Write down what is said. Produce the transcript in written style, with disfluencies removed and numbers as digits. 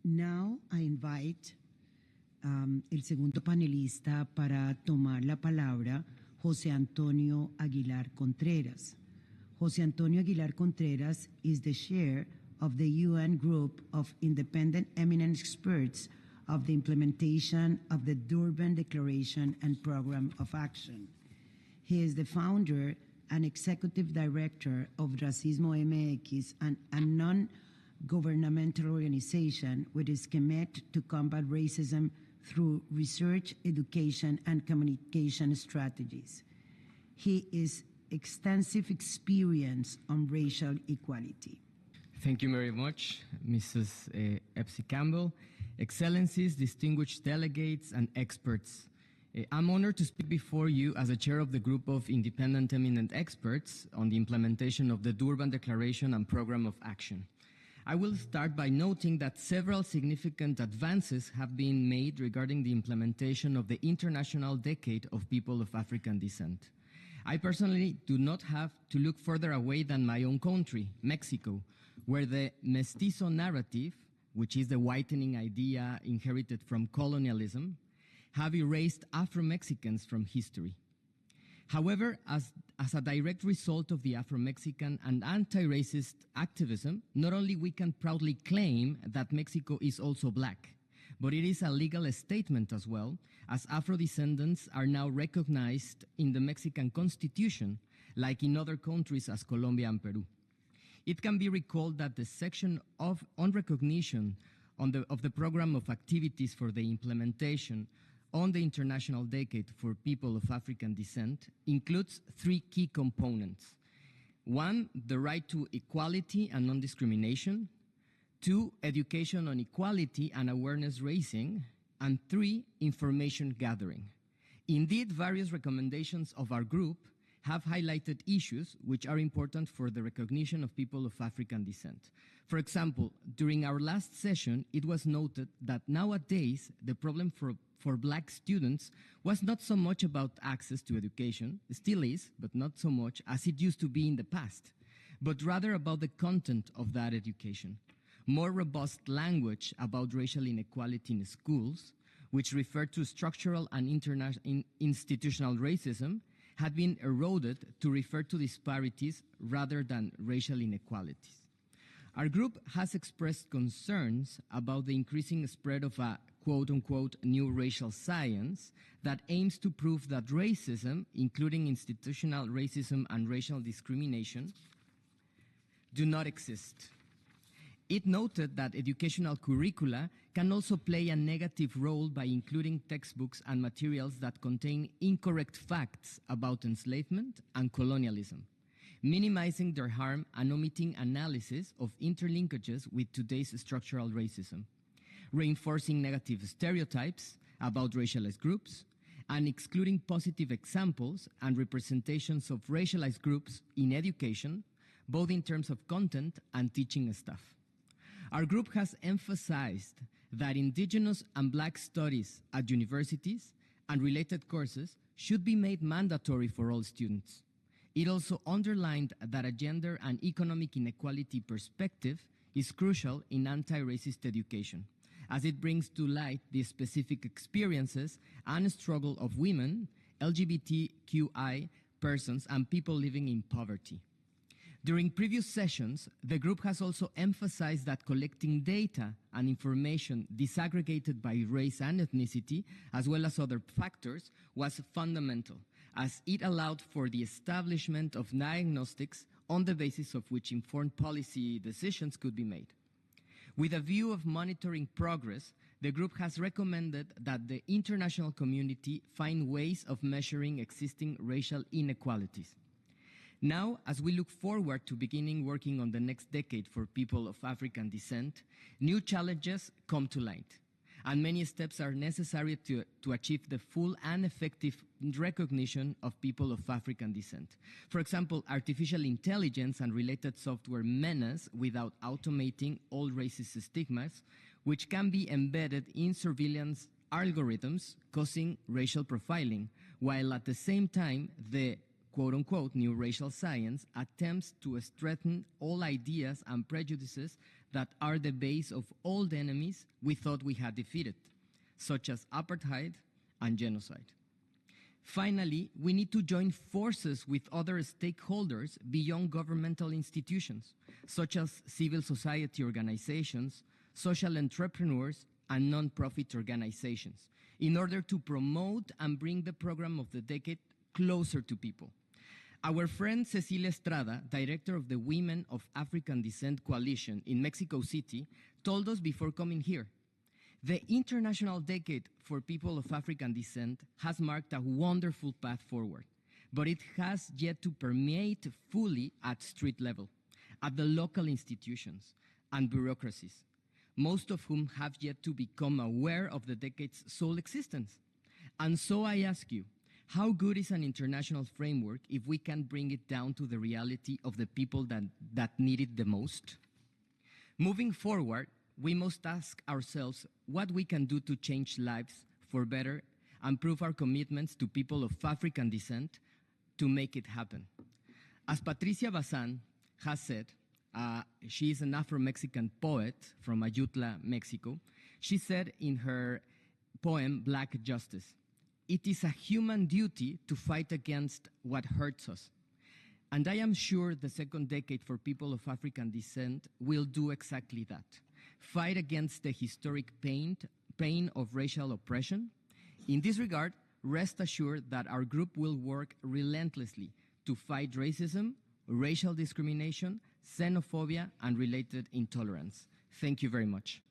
Now I invite el segundo panelista para tomar la palabra, José Antonio Aguilar Contreras. José Antonio Aguilar Contreras is the chair of the UN Group of Independent Eminent Experts of the implementation of the Durban Declaracion and Program of Accion. He is the founder and executive director of Racismo MX, a non-governmental organization which is committed to combat racism through research, education, and communication strategies. He is extensive experience on racial equality. Thank you very much, Mrs. Epsi Campbell, Excellencies, distinguished delegates, and experts. I'm honored to speak before you as a chair of the Group of Independent Eminent Experts on the implementation of the Durban Declaration and Program of Accion. I will start by noting that several significant advances have been made regarding the implementation of the International Decade of People of African Descent. I personally do not have to look further away than my own country, Mexico, where the mestizo narrative, which is the whitening idea inherited from colonialism, have erased Afro-Mexicans from history. However, as a direct result of the Afro-Mexican and anti-racist activism, not only we can proudly claim that Mexico is also black, but it is a legal statement as well, as Afro-descendants are now recognized in the Mexican Constitution, like in other countries as Colombia and Peru. It can be recalled that the section on recognition of the program of activities for the implementation on the International Decade for People of African Descent includes three key components. One, the right to equality and non-discrimination. Two, education on equality and awareness raising. And three, information gathering. Indeed, various recommendations of our group have highlighted issues which are important for the recognition of people of African descent. For example, during our last session, it was noted that nowadays the problem for black students was not so much about access to education, still is, but not so much as it used to be in the past, but rather about the content of that education. More robust language about racial inequality in schools, which refer to structural and institutional racism, had been eroded to refer to disparities rather than racial inequalities. Our group has expressed concerns about the increasing spread of a quote-unquote new racial science that aims to prove that racism, including institutional racism and racial discrimination, do not exist. It noted that educational curricula can also play a negative role by including textbooks and materials that contain incorrect facts about enslavement and colonialism, minimizing their harm and omitting analysis of interlinkages with today's structural racism, reinforcing negative stereotypes about racialized groups, and excluding positive examples and representations of racialized groups in education, both in terms of content and teaching staff. Our group has emphasized that indigenous and black studies at universities and related courses should be made mandatory for all students. It also underlined that a gender and economic inequality perspective is crucial in anti-racist education, as it brings to light the specific experiences and struggle of women, LGBTQI persons, and people living in poverty. During previous sessions, the group has also emphasized that collecting data and information disaggregated by race and ethnicity, as well as other factors, was fundamental, as it allowed for the establishment of diagnostics on the basis of which informed policy decisions could be made. With a view of monitoring progress, the group has recommended that the international community find ways of measuring existing racial inequalities. Now, as we look forward to beginning working on the next decade for people of African descent, new challenges come to light, and many steps are necessary to achieve the full and effective recognition of people of African descent. For example, artificial intelligence and related software menace without automating all racist stigmas, which can be embedded in surveillance algorithms causing racial profiling, while at the same time the quote-unquote new racial science attempts to strengthen all ideas and prejudices that are the base of all the enemies we thought we had defeated, such as apartheid and genocide. Finally, we need to join forces with other stakeholders beyond governmental institutions, such as civil society organizations, social entrepreneurs, and non-profit organizations, in order to promote and bring the program of the decade closer to people. Our friend Cecilia Estrada, director of the Women of African Descent Coalition in Mexico City, told us before coming here, the International Decade for People of African Descent has marked a wonderful path forward, but it has yet to permeate fully at street level, at the local institutions and bureaucracies, most of whom have yet to become aware of the decade's sole existence. And so I ask you, how good is an international framework if we can bring it down to the reality of the people that need it the most? Moving forward, we must ask ourselves what we can do to change lives for better and prove our commitments to people of African descent to make it happen. As Patricia Bazán has said, she is an Afro-Mexican poet from Ayutla, Mexico. She said in her poem, Black Justice, "It is a human duty to fight against what hurts us." And I am sure the second decade for people of African descent will do exactly that. Fight against the historic pain of racial oppression. In this regard, rest assured that our group will work relentlessly to fight racism, racial discrimination, xenophobia, and related intolerance. Thank you very much.